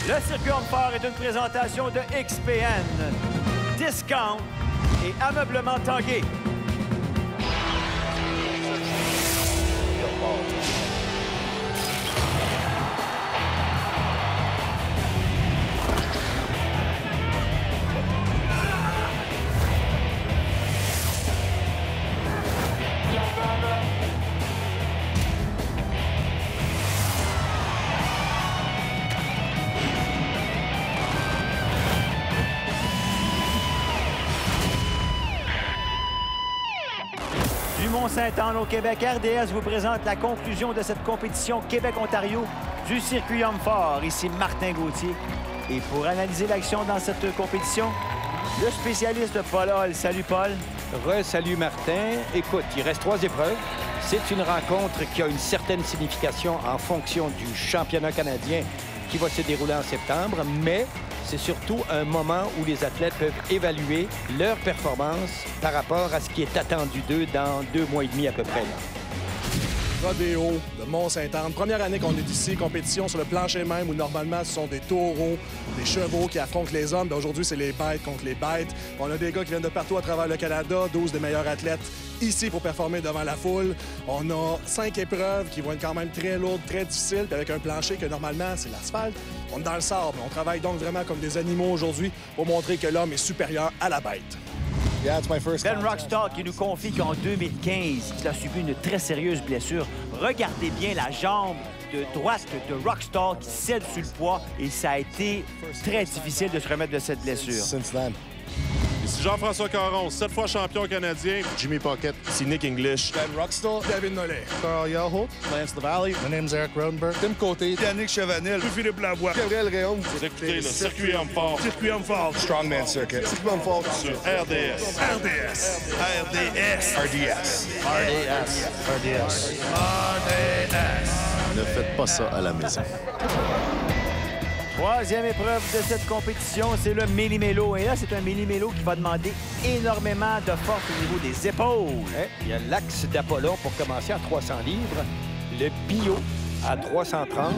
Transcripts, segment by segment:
Le circuit homme fort est une présentation de XPN, Discount et Ameublement Tanguay. Du Mont-Saint-Anne au Québec, RDS vous présente la conclusion de cette compétition Québec-Ontario du circuit homme fort. Ici Martin Gauthier. Et pour analyser l'action dans cette compétition, le spécialiste Paul Hall. Salut Paul. Salut Martin. Écoute, il reste 3 épreuves. C'est une rencontre qui a une certaine signification en fonction du championnat canadien qui va se dérouler en septembre, mais c'est surtout un moment où les athlètes peuvent évaluer leur performance par rapport à ce qui est attendu d'eux dans 2 mois et demi à peu près. Rodéo de Mont-Saint-Anne. Première année qu'on est ici, compétition sur le plancher même où normalement ce sont des taureaux, des chevaux qui affrontent les hommes. Aujourd'hui, c'est les bêtes contre les bêtes. On a des gars qui viennent de partout à travers le Canada, 12 des meilleurs athlètes ici pour performer devant la foule. On a 5 épreuves qui vont être quand même très lourdes, très difficiles, puis avec un plancher que normalement, c'est l'asphalte. On est dans le sable. On travaille donc vraiment comme des animaux aujourd'hui pour montrer que l'homme est supérieur à la bête. Ben Rockstar qui nous confie qu'en 2015, il a subi une très sérieuse blessure. Regardez bien la jambe de droite de Rockstar qui cède sur le poids et ça a été très difficile de se remettre de cette blessure. Ici Jean-François Caron, 7 fois champion canadien. Jimmy Pocket. Ici Nick English. Ben Rockstar, David Nollet. Carl Yahoo. Lance Lavalley. My name's Eric Rodenberg. Tim Côté, Yannick Chevanel. Philippe Lavoie, Gabriel Réaume. Vous écoutez le circuit homme fort. Circuit homme fort. Strongman Circuit. Circuit homme fort. Sur RDS. RDS. RDS. Ne faites pas ça à la maison. Troisième épreuve de cette compétition, c'est le méli-mélo. Et là, c'est un méli-mélo qui va demander énormément de force au niveau des épaules. Il y a l'axe d'Apollon pour commencer à 300 livres, le bio à 330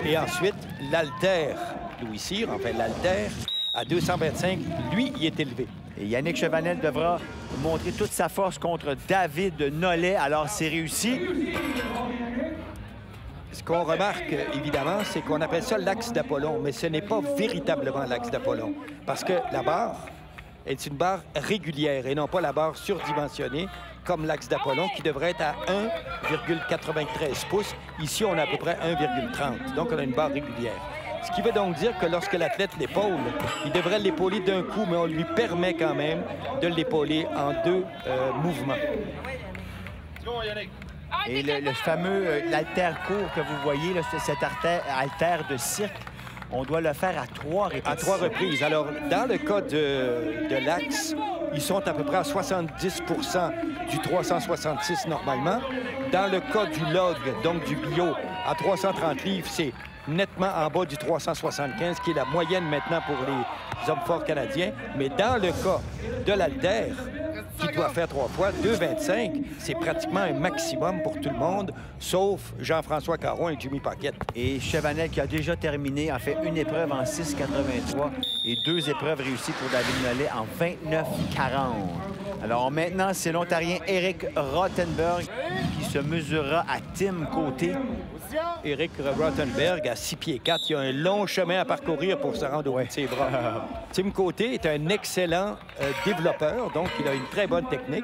et ensuite l'haltère Louis Cyr, enfin l'haltère à 225. Lui, il est élevé. Et Yannick Chevanel devra montrer toute sa force contre David Nollet. Alors, c'est réussi. Ce qu'on remarque, évidemment, c'est qu'on appelle ça l'axe d'Apollon, mais ce n'est pas véritablement l'axe d'Apollon, parce que la barre est une barre régulière et non pas la barre surdimensionnée, comme l'axe d'Apollon, qui devrait être à 1,93 pouces. Ici, on a à peu près 1,30, donc on a une barre régulière. Ce qui veut donc dire que lorsque l'athlète l'épaule, il devrait l'épauler d'un coup, mais on lui permet quand même de l'épauler en 2 mouvements. Et le fameux l'haltère court que vous voyez, là, cet haltère de cirque, on doit le faire à 3 répétitions. À 3 reprises. Alors, dans le cas de l'axe, ils sont à peu près à 70 du 366 normalement. Dans le cas du log, donc du bio, à 330 livres, c'est nettement en bas du 375, qui est la moyenne maintenant pour les hommes forts canadiens. Mais dans le cas de l'haltère, qui doit faire 3 fois, 2,25, c'est pratiquement un maximum pour tout le monde, sauf Jean-François Caron et Jimmy Pocket. Et Chevanel qui a déjà terminé, a fait une épreuve en 6,83 et 2 épreuves réussies pour David Nollet en 29,40. Alors maintenant, c'est l'Ontarien Eric Rothenberg qui se mesurera à Tim Côté. Eric Rothenberg, à 6 pieds 4, il a un long chemin à parcourir pour se rendre au bout de ses bras. Tim Côté est un excellent développeur, donc il a une très bonne technique.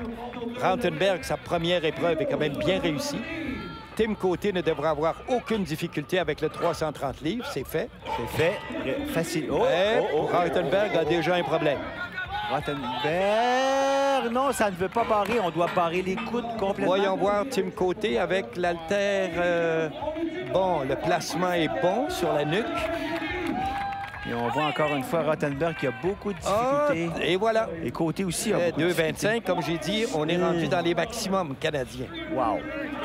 Rothenberg, sa première épreuve est quand même bien réussie. Tim Côté ne devra avoir aucune difficulté avec le 330 livres, c'est fait. C'est fait, facile. Rothenberg a déjà un problème. Rothenberg, non, ça ne veut pas barrer. On doit barrer les coudes complètement. Voyons voir Tim Côté avec l'haltère. Bon, le placement est bon sur la nuque. Et on voit encore une fois Rothenberg qui a beaucoup de difficultés. Et voilà. Et Côté aussi a beaucoup de 2,25, comme j'ai dit, on est rendu dans les maximums canadiens. Wow.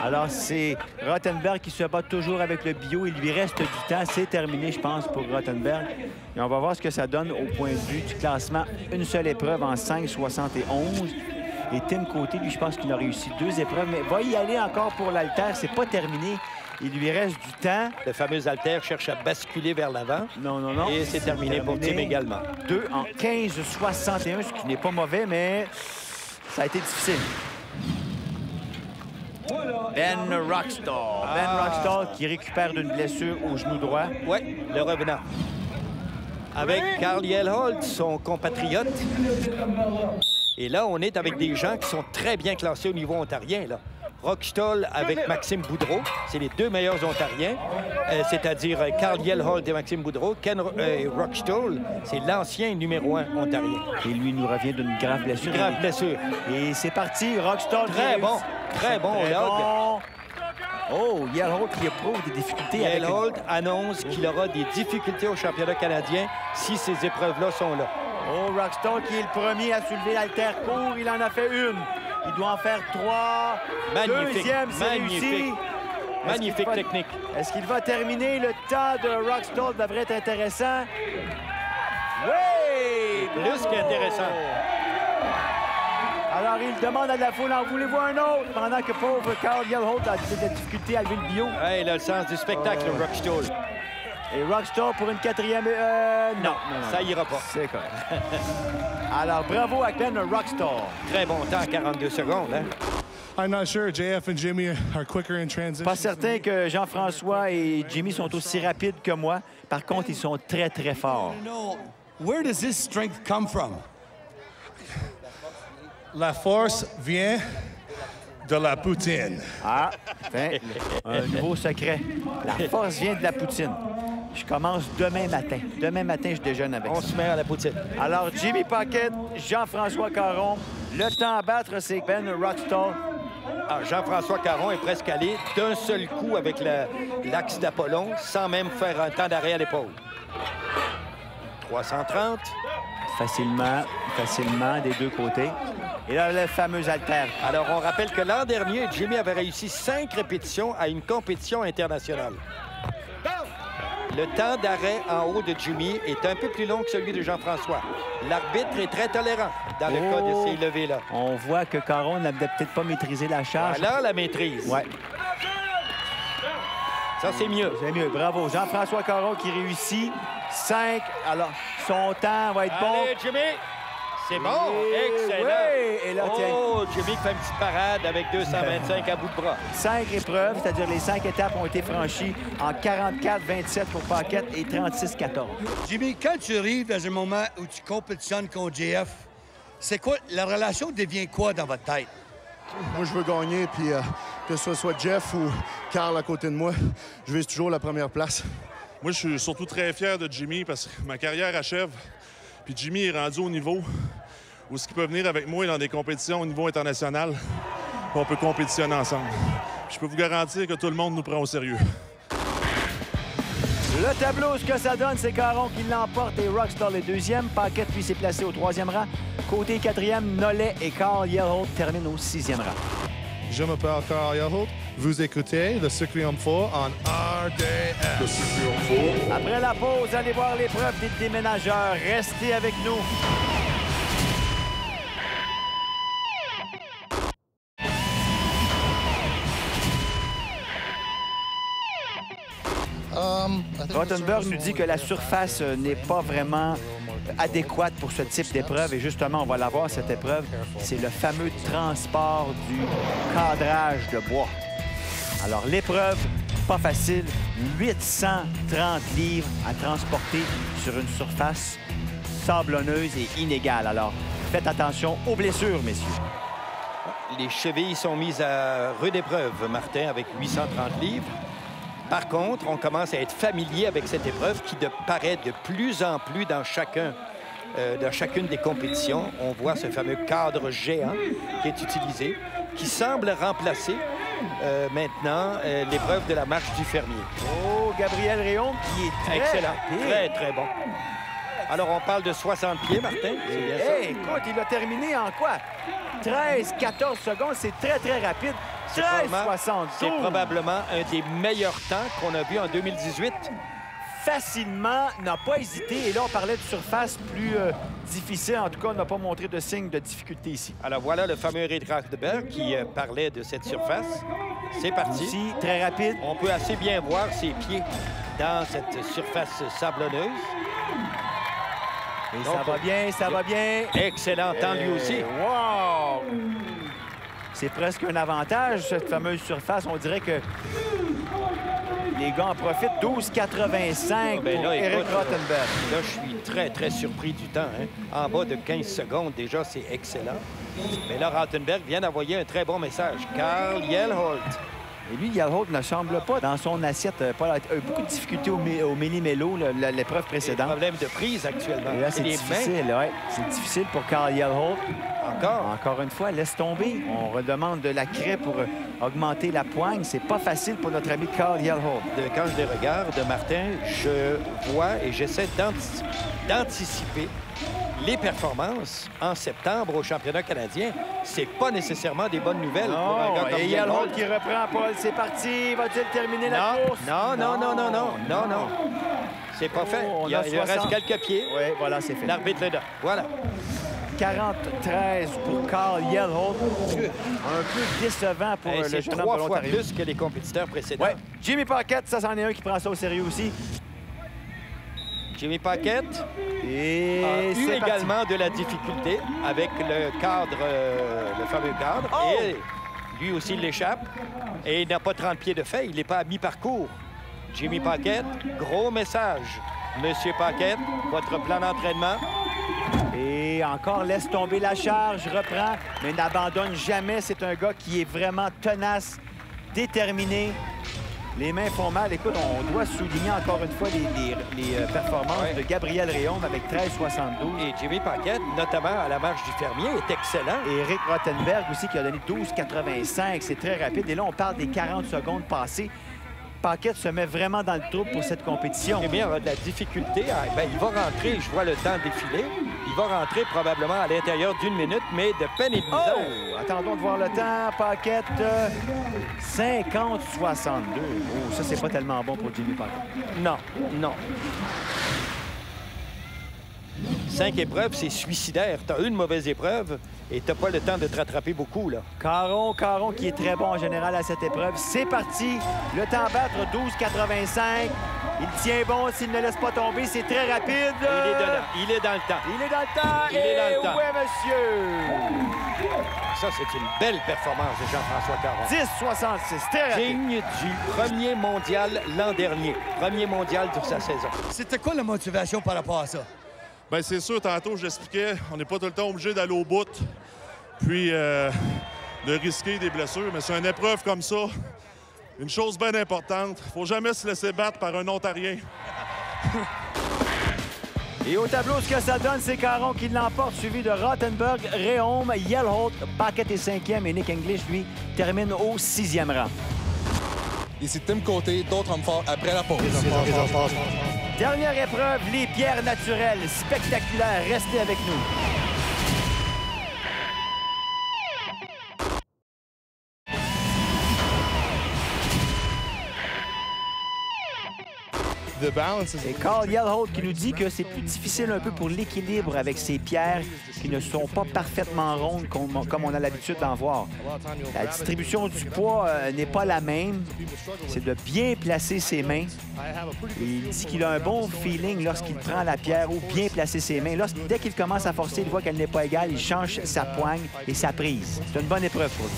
Alors, c'est Rothenberg qui se bat toujours avec le bio. Il lui reste du temps. C'est terminé, je pense, pour Rothenberg. Et on va voir ce que ça donne au point de vue du classement. Une seule épreuve en 5,71. Et Tim Côté, lui, je pense qu'il a réussi 2 épreuves, mais va y aller encore pour l'haltère. C'est pas terminé. Il lui reste du temps. Le fameux haltère cherche à basculer vers l'avant. Non, non, non. Et c'est terminé pour Tim également. 2 en 15,61, ce qui n'est pas mauvais, mais ça a été difficile. Ben Roxtall. Ben Roxtall qui récupère d'une blessure au genou droit. Oui, le revenant. Avec Carl Yelholt, son compatriote. Et là, on est avec des gens qui sont très bien classés au niveau ontarien, là. Roxtall avec Maxime Boudreau, c'est les deux meilleurs Ontariens, c'est-à-dire Carl Yelholt et Maxime Boudreau. Ken Roxtall, c'est l'ancien numéro 1 ontarien. Et lui nous revient d'une grave blessure. Grave blessure. Et c'est parti, Roxtall. Très bon au log. Bon. Oh, Yelholt qui éprouve des difficultés. Yelholt annonce qu'il aura des difficultés au championnat canadien si ces épreuves-là sont là. Oh, Roxtall qui est le premier à soulever l'haltère court, il en a fait une. Il doit en faire 3. Magnifique. Deuxième, c'est réussi. Magnifique technique. Est-ce qu'il va terminer? Le temps de Roxtall devrait être intéressant. Oui! Plus qu'intéressant. Alors, il demande à la foule, en voulez-vous un autre? Pendant que pauvre Carl Yelholt a de la difficulté à lever le bio. Ouais, il a le sens du spectacle, Roxtall. Et Roxtall pour une quatrième... non, ça ira pas. C'est correct. Alors, bravo à Ben Roxtall. Très bon temps, 42 secondes. Hein? I'm not sure. JF and Jimmy are quicker in transition. Pas certain que Jean-François et Jimmy sont aussi rapides que moi. Par contre, ils sont très, très forts. Where does this strength come from? La force vient de la poutine. Ah, enfin, un nouveau secret. La force vient de la poutine. Je commence demain matin. Demain matin, je déjeune avec On ça. se met à la poutine. Alors, Jimmy Pocket, Jean-François Caron. Le temps à battre, c'est Ben Roxtall. Alors, Jean-François Caron est presque allé d'un seul coup avec l'axe d'Apollon, sans même faire un temps d'arrêt à l'épaule. 330. Facilement, des deux côtés. Et là, le fameux haltère. Alors, on rappelle que l'an dernier, Jimmy avait réussi 5 répétitions à une compétition internationale. Le temps d'arrêt en haut de Jimmy est un peu plus long que celui de Jean-François. L'arbitre est très tolérant dans le cas de ces levées-là. On voit que Caron n'avait peut-être pas maîtrisé la charge. Alors, la maîtrise. Ouais. Ça, c'est mieux. C'est mieux. Bravo. Jean-François Caron qui réussit. 5. Alors, son temps va être bon. Allez, Jimmy! C'est bon! Excellent! Oui! Et là, oh, Jimmy fait une petite parade avec 225 à bout de bras. 5 épreuves, c'est-à-dire les 5 étapes ont été franchies en 44-27 pour Paquette et 36-14. Jimmy, quand tu arrives dans un moment où tu compétitionnes contre JF, c'est quoi, la relation devient quoi dans votre tête? Moi, je veux gagner, puis que ce soit Jeff ou Carl à côté de moi, je vise toujours la première place. Moi, je suis surtout très fier de Jimmy parce que ma carrière achève. Puis Jimmy est rendu au niveau où ce qui peut venir avec moi dans des compétitions au niveau international. On peut compétitionner ensemble. Puis je peux vous garantir que tout le monde nous prend au sérieux. Le tableau, ce que ça donne, c'est Caron qui l'emporte et Roxtall est deuxième. Paquette, lui, s'est placé au 3e rang. Côté 4e, Nollet et Carl Yelholt terminent au 6e rang. Je m'appelle Carl Yelholt. Vous écoutez le Circuit Homme Fort en RDS. Le Circuit Homme Fort. Après la pause, allez voir l'épreuve des déménageurs. Restez avec nous. Rottenberg nous dit que la surface n'est pas vraiment adéquate pour ce type d'épreuve. Et justement, on va la voir, cette épreuve. C'est le fameux transport du cadrage de bois. Alors, l'épreuve, pas facile, 830 livres à transporter sur une surface sablonneuse et inégale. Alors, faites attention aux blessures, messieurs. Les chevilles sont mises à rude épreuve, Martin, avec 830 livres. Par contre, on commence à être familier avec cette épreuve qui paraît de plus en plus dans chacune des compétitions. On voit ce fameux cadre géant qui est utilisé, qui semble remplacer maintenant l'épreuve de la marche du fermier. Oh, Gabriel Réaume qui est très excellent, rapide. très, très bon. Alors, on parle de 60 pieds, Martin. C'est bien ça? Hey, écoute, il a terminé en quoi? 13-14 secondes, c'est très, très rapide. 13-72. C'est probablement un des meilleurs temps qu'on a vu en 2018. facilement, n'a pas hésité. Et là, on parlait de surface plus difficile. En tout cas, on n'a pas montré de signe de difficulté ici. Alors voilà le fameux Rick Rothenberg qui parlait de cette surface. C'est parti. Ici, très rapide. On peut assez bien voir ses pieds dans cette surface sablonneuse. Et Donc, ça va bien, ça va bien. Excellent temps lui aussi. Wow! C'est presque un avantage, cette fameuse surface. On dirait que les gars en profitent. 12,85 Ben pour là, Eric écoute, Rothenberg. Là, je suis très, très surpris du temps. Hein. En bas de 15 secondes, déjà, c'est excellent. Mais là, Rothenberg vient d'envoyer un très bon message. Carl Yelholt. Et lui, Yelholt ne semble pas dans son assiette. Beaucoup de difficultés au méli-mélo, l'épreuve précédente. Problème de prise actuellement. Et là, c'est difficile, ouais. C'est difficile pour Carl Yelholt. Encore une fois, laisse tomber. On redemande de la craie pour augmenter la poigne. C'est pas facile pour notre ami Carl Yelholt. Quand je les regarde, Martin, je vois et j'essaie d'anticiper les performances en septembre au championnat canadien. C'est pas nécessairement des bonnes nouvelles pour un gars comme et Yelholt qui reprend, Paul. C'est parti. Va-t-il terminer la course? Non. C'est pas fait. Il reste quelques pieds. Oui, voilà, c'est fait. L'arbitre le donne. Voilà. 43 pour Carl Yelholt. Un peu décevant pour le c'est jeune homme 3 de fois l'Ontario. plus que les compétiteurs précédents. Ouais. Jimmy Paquette, ça, c'en est un qui prend ça au sérieux aussi. Jimmy Paquette Et a eu c'est également de la difficulté avec le cadre, le fameux cadre. Oh! Et lui aussi, il l'échappe. Et il n'a pas 30 pieds de fait. Il n'est pas à mi-parcours. Jimmy Paquette, gros message. Monsieur Paquette, votre plan d'entraînement. Et encore, laisse tomber la charge, reprend, mais n'abandonne jamais. C'est un gars qui est vraiment tenace, déterminé. Les mains font mal. Écoute, on doit souligner encore une fois les performances de Gabriel Réaume avec 13,72. Et Jimmy Paquette, notamment à la marche du fermier, est excellent. Et Eric Rothenberg aussi qui a donné 12,85. C'est très rapide. Et là, on parle des 40 secondes passées. Paquette se met vraiment dans le trouble pour cette compétition. Eh bien, on a de la difficulté. Il va rentrer, je vois le temps défiler. Il va rentrer probablement à l'intérieur d'une minute, mais de peine et de misère. Oh! Attendons de voir le temps. Paquette, 50-62. Oh, ça, c'est pas tellement bon pour Jimmy Paquette. Non. 5 épreuves, c'est suicidaire. Tu as une mauvaise épreuve et tu n'as pas le temps de te rattraper beaucoup, là. Caron qui est très bon en général à cette épreuve. C'est parti. Le temps à battre, 12,85. Il tient bon s'il ne laisse pas tomber. C'est très rapide. Il est dedans. Il est dans le temps. Il est dans le temps. Il est dans le temps. Oui, monsieur. Ça, c'est une belle performance de Jean-François Caron. 10,66. Très rapide. Digne du premier mondial l'an dernier. Premier mondial de sa saison. C'était quoi la motivation par rapport à ça? Bien, c'est sûr, tantôt, j'expliquais, on n'est pas tout le temps obligé d'aller au bout, puis de risquer des blessures. Mais c'est une épreuve comme ça, une chose bien importante. Il ne faut jamais se laisser battre par un Ontarien. Et au tableau, ce que ça donne, c'est Caron qui l'emporte, suivi de Rothenberg, Réaume, Yelholt, Paquette est 5e et Nick English, lui, termine au 6e rang. Ici Tim Côté, d'autres hommes forts après la pause. Dernière épreuve, les pierres naturelles. Spectaculaire. Restez avec nous. Et Carl Yelholt qui nous dit que c'est plus difficile un peu pour l'équilibre avec ces pierres qui ne sont pas parfaitement rondes comme on a l'habitude d'en voir. La distribution du poids n'est pas la même. C'est de bien placer ses mains. Il dit qu'il a un bon feeling lorsqu'il prend la pierre ou bien placer ses mains. Dès qu'il commence à forcer, il voit qu'elle n'est pas égale. Il change sa poigne et sa prise. C'est une bonne épreuve pour lui.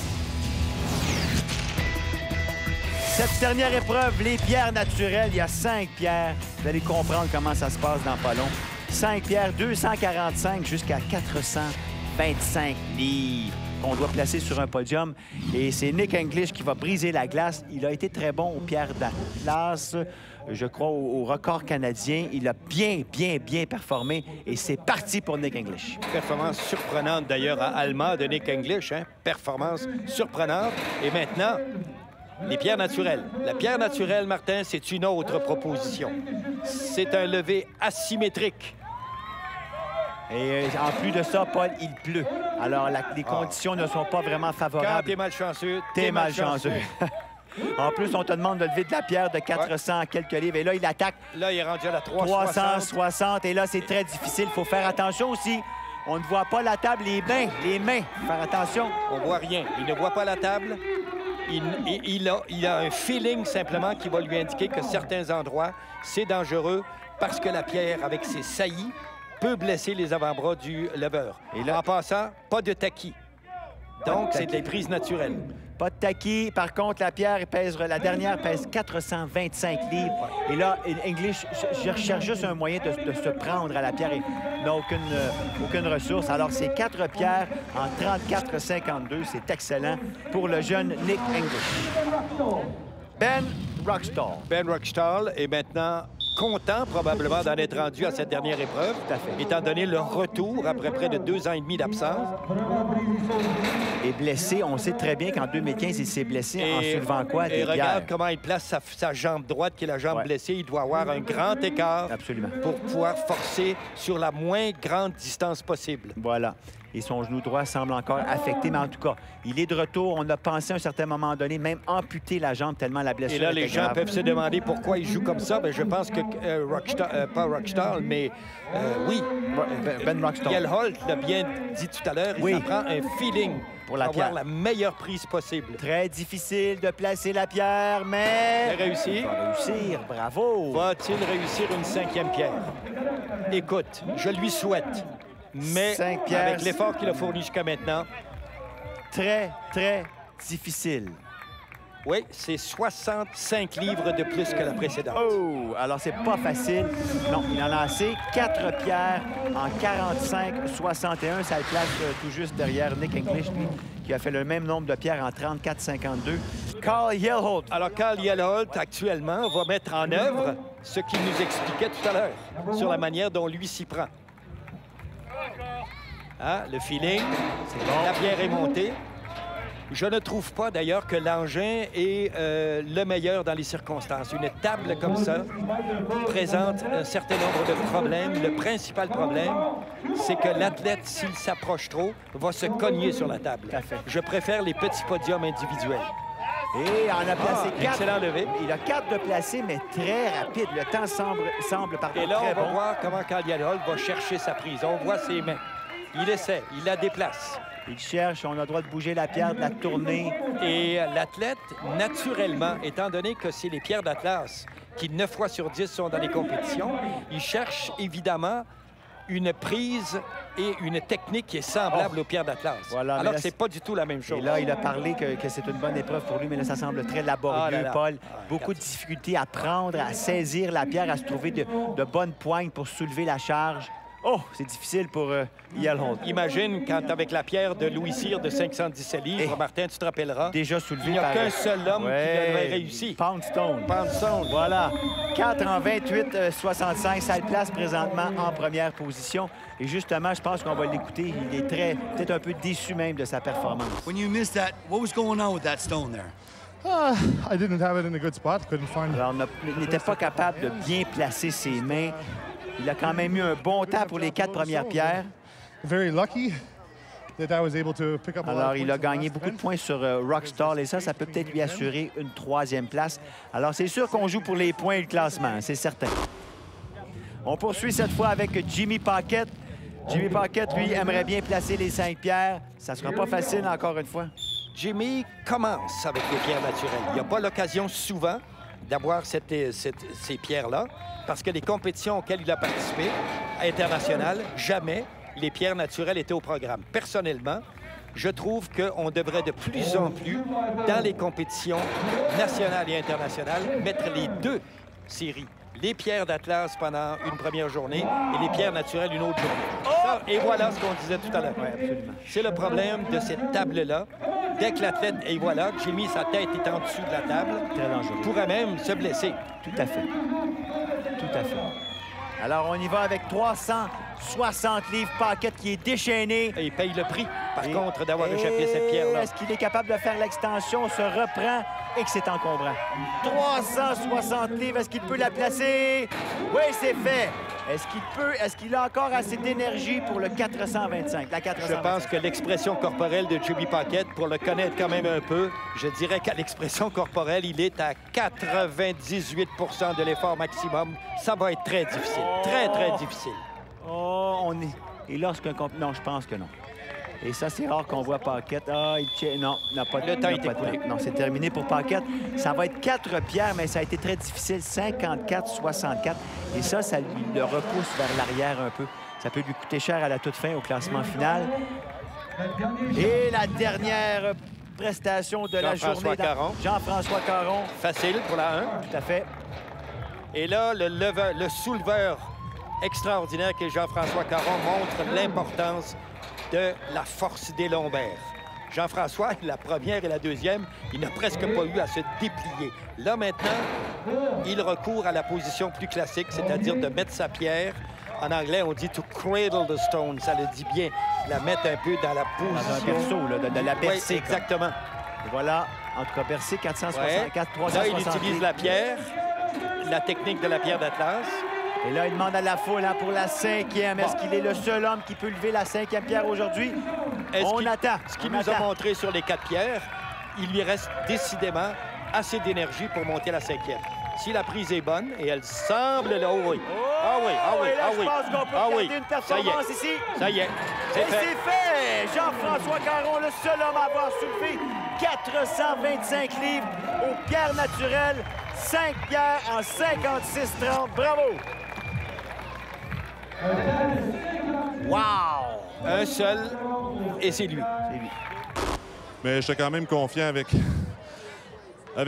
Cette dernière épreuve, les pierres naturelles, il y a 5 pierres. Vous allez comprendre comment ça se passe dans pas long. 5 pierres, 245 jusqu'à 425 livres qu'on doit placer sur un podium. Et c'est Nick English qui va briser la glace. Il a été très bon aux pierres d'Atlas, je crois, au record canadien. Il a bien performé. Et c'est parti pour Nick English. Performance surprenante, d'ailleurs, à Alma de Nick English. Hein? Performance surprenante. Et maintenant, les pierres naturelles. La pierre naturelle, Martin, c'est une autre proposition. C'est un lever asymétrique. Et en plus de ça, Paul, il pleut. Alors, les conditions ne sont pas vraiment favorables. Quand t'es malchanceux, T'es malchanceux. En plus, on te demande de lever de la pierre de 400 quelques livres. Et là, il attaque Là, il est rendu à la 360. 360. Et là, c'est très difficile. Il faut faire attention aussi. On ne voit pas la table, les mains. Faire attention. On voit rien. Il ne voit pas la table. Il a un feeling simplement qui va lui indiquer que certains endroits, c'est dangereux parce que la pierre, avec ses saillies, peut blesser les avant-bras du leveur. Et là, en passant, pas de taquis. Donc, c'est des prises naturelles. Pas de taquis. Par contre, la dernière pèse 425 livres. Et là, English, je recherche juste un moyen de se prendre à la pierre et n'a aucune ressource. Alors, c'est 4 pierres en 34,52. C'est excellent pour le jeune Nick English. Ben Rockstall. Ben Rockstall est maintenant content probablement d'en être rendu à cette dernière épreuve, Tout à fait. étant donné le retour après près de 2 ans et demi d'absence. Et blessé, on sait très bien qu'en 2015, il s'est blessé en soulevant quoi? Des Et regarde pierres. comment il place sa jambe droite, qui est la jambe Ouais. blessée. Il doit avoir un grand écart Absolument. pour pouvoir forcer sur la moins grande distance possible. Voilà. Et son genou droit semble encore affecté, mais en tout cas, il est de retour. On a pensé à un certain moment donné, même amputer la jambe tellement la blessure Et là, était les gens grave. peuvent se demander pourquoi il joue comme ça. Bien, je pense que pas Rockstall, mais oui. Ben Rockstall. Yelholt l'a bien dit tout à l'heure. Oui. Ça prend un feeling Pour la avoir pierre. la meilleure prise possible. Très difficile de placer la pierre, mais... Il a réussi. Il va réussir, bravo! Va-t-il réussir une 5e pierre? Écoute, je lui souhaite. Mais 5 pierres. avec l'effort qu'il a fourni jusqu'à maintenant, Très, très difficile. oui, c'est 65 livres de plus que la précédente. Oh! Alors, c'est pas facile. Non, il en a assez. 4 pierres en 45,61. Ça le place tout juste derrière Nick English, lui, qui a fait le même nombre de pierres en 34,52. Carl Yelholt. Alors, Carl Yelholt, actuellement, va mettre en œuvre ce qu'il nous expliquait tout à l'heure sur la manière dont lui s'y prend. Hein, le feeling, la pierre est montée. Je ne trouve pas, d'ailleurs, que l'engin est le meilleur dans les circonstances. Une table comme ça présente un certain nombre de problèmes. Le principal problème, c'est que l'athlète, s'il s'approche trop, va se cogner sur la table. Tout à fait. Je préfère les petits podiums individuels. Et on a placé 4. excellent levé. Il a 4 de placés, mais très rapide. Le temps semble pardon, Et là, très on va bon. voir comment Carl Yelholt va chercher sa prise. On voit ses mains. Il essaie, il la déplace. Il cherche, on a le droit de bouger la pierre, de la tourner. Et l'athlète, naturellement, étant donné que c'est les pierres d'Atlas qui, 9 fois sur 10, sont dans les compétitions, il cherche évidemment une prise et une technique qui est semblable aux pierres d'Atlas. Voilà, mais alors là, que c'est pas du tout la même chose. Et là, il a parlé que c'est une bonne épreuve pour lui, mais là, ça semble très laborieux, Ah là là. Paul. Beaucoup de difficultés à prendre, à saisir la pierre, à se trouver de bonnes poignes pour soulever la charge. Oh, c'est difficile pour Yelholt. Imagine quand, avec la pierre de Louis Cyr de 517 livres, Et- Martin, tu te rappelleras, Déjà soulevé il n'y a par... qu'un seul homme qui avait réussi. Poundstone. Poundstone. Voilà. 4 en 28,65. Ça le place présentement en première position. Et justement, je pense qu'on va l'écouter. Il est peut-être un peu déçu même de sa performance. When you missed that, what was going on with that stone there? I didn't have it in a good spot. Couldn't find it. Alors, il n'était pas capable de bien placer ses mains. Il a quand même eu un bon temps pour les 4 premières pierres. Very lucky that I was able to pick up a lot Alors, of il points a in the gagné last beaucoup de event. points sur Rockstall et ça peut peut-être lui assurer une 3e place. Alors, c'est sûr qu'on joue pour les points et le classement, c'est certain. On poursuit cette fois avec Jimmy Paquette. Jimmy Paquette, lui, aimerait bien placer les 5 pierres. Ça sera pas facile, encore une fois. Jimmy commence avec les pierres naturelles. Il n'y a pas l'occasion souvent d'avoir ces pierres-là, parce que les compétitions auxquelles il a participé, internationales, jamais les pierres naturelles étaient au programme. Personnellement, je trouve qu'on devrait de plus en plus, dans les compétitions nationales et internationales, mettre les 2 séries. Les pierres d'Atlas pendant une première journée et les pierres naturelles une autre journée. Ça, et voilà ce qu'on disait tout à l'heure. C'est le problème de cette table-là. Dès que l'athlète, et voilà, Jimmy, sa tête est en dessous de la table, Très dangereux. pourrait même se blesser. Tout à fait. Tout à fait. Alors, on y va avec 360 livres. Paquette qui est déchaîné. Et il paye le prix, par Et- contre, d'avoir et échappé cette pierre-là. Est-ce qu'il est capable de faire l'extension, se reprend et que c'est encombrant? 360 livres, est-ce qu'il peut la placer? Oui, c'est fait. Est-ce qu'il a encore assez d'énergie pour le 425, la 425? Je pense que l'expression corporelle de Jimmy Paquette, pour le connaître quand même un peu, je dirais qu'à l'expression corporelle, il est à 98 % de l'effort maximum. Ça va être très difficile, très difficile. Oh, on est... Et lorsqu'un... Non, je pense que non. Et ça, c'est rare qu'on voit Paquette. Ah, non, n'a pas de... Le temps est écoulé. Non, c'est terminé pour Paquette. Ça va être 4 pierres, mais ça a été très difficile. 54-64. Et ça le repousse vers l'arrière un peu. Ça peut lui coûter cher à la toute fin au classement final. Et la dernière prestation de la journée. Jean-François Caron. Facile pour la 1. Tout à fait. Et là, le souleveur extraordinaire que Jean-François Caron montre l'importance de la force des lombaires. Jean-François, la première et la deuxième, il n'a presque pas eu à se déplier. Là, maintenant, il recourt à la position plus classique, c'est-à-dire de mettre sa pierre. En anglais, on dit « to cradle the stone ». Ça le dit bien, la mettre un peu dans la position. Dans un berceau, là, de la bercée. Oui, exactement. Et voilà, en tout cas, bercé 464, 360. Là, il utilise la pierre, la technique de la pierre d'Atlas. Et là, il demande à la foule pour la 5e. Est-ce qu'il est le seul homme qui peut lever la 5e pierre aujourd'hui? On attend. Ce qu'il nous a montré sur les 4 pierres, il lui reste décidément assez d'énergie pour monter la 5e. Si la prise est bonne, et elle semble là, oh oui. Ah oui, ah oui, ah oui. Je pense qu'on peut regarder une performance ici. Ça y est, c'est fait. C'est fait! Jean-François Caron, le seul homme à avoir soulevé 425 livres aux pierres naturelles. 5 pierres en 56-30. Bravo! Wow! Un seul, et c'est lui. Mais j'étais quand même confiant avec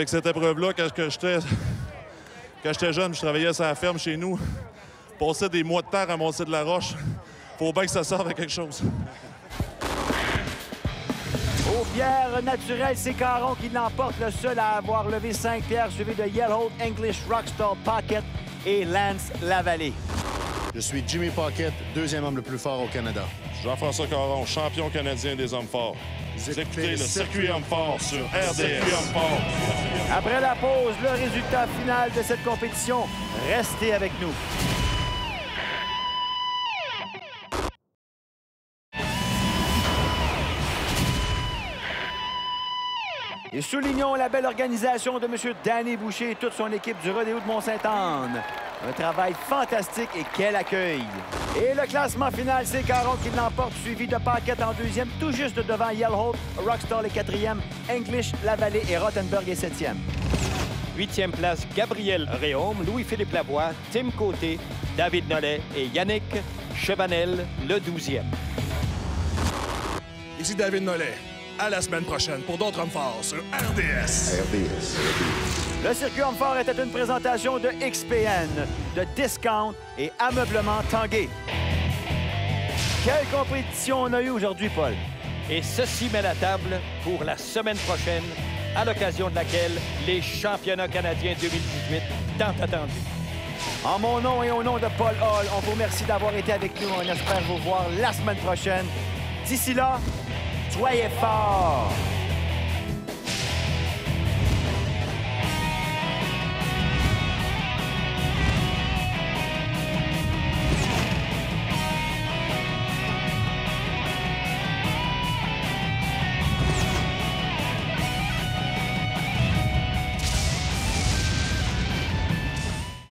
cette épreuve-là. Quand j'étais jeune, je travaillais sur la ferme chez nous. Passais des mois de temps à ramasser de la roche. Faut bien que ça serve à quelque chose. Aux pierres naturelles, c'est Caron qui l'emporte, le seul à avoir levé 5 pierres, suivi de Yellowholt, English, Rockstar, Paquette et Lance Lavallée. Je suis Jimmy Paquette, deuxième homme le plus fort au Canada. Jean-François Caron, champion canadien des hommes forts. Vous écoutez le Circuit Homme Fort sur RDS. Après la pause, le résultat final de cette compétition. Restez avec nous. Et soulignons la belle organisation de M. Danny Boucher et toute son équipe du Rodéo de Mont-Sainte-Anne. Un travail fantastique et quel accueil! Et le classement final, c'est Caron qui l'emporte, suivi de Paquette en 2e, tout juste devant Yellowholt, Rockstar les 4e, English, Lavallée et Rothenberg est 7e. 8e place, Gabriel Réaume, Louis-Philippe Lavoie, Tim Côté, David Nollet et Yannick Chevanel, le 12e. Ici David Nollet. À la semaine prochaine pour d'autres hommes forts sur RDS. Le Circuit Homme Fort était une présentation de XPN, de Discount et Ameublement Tanguay. Quelle compétition on a eu aujourd'hui, Paul? Et ceci met la table pour la semaine prochaine, à l'occasion de laquelle les championnats canadiens 2018 tant attendus. En mon nom et au nom de Paul Hall, on vous remercie d'avoir été avec nous. On espère vous voir la semaine prochaine. D'ici là, soyez forts!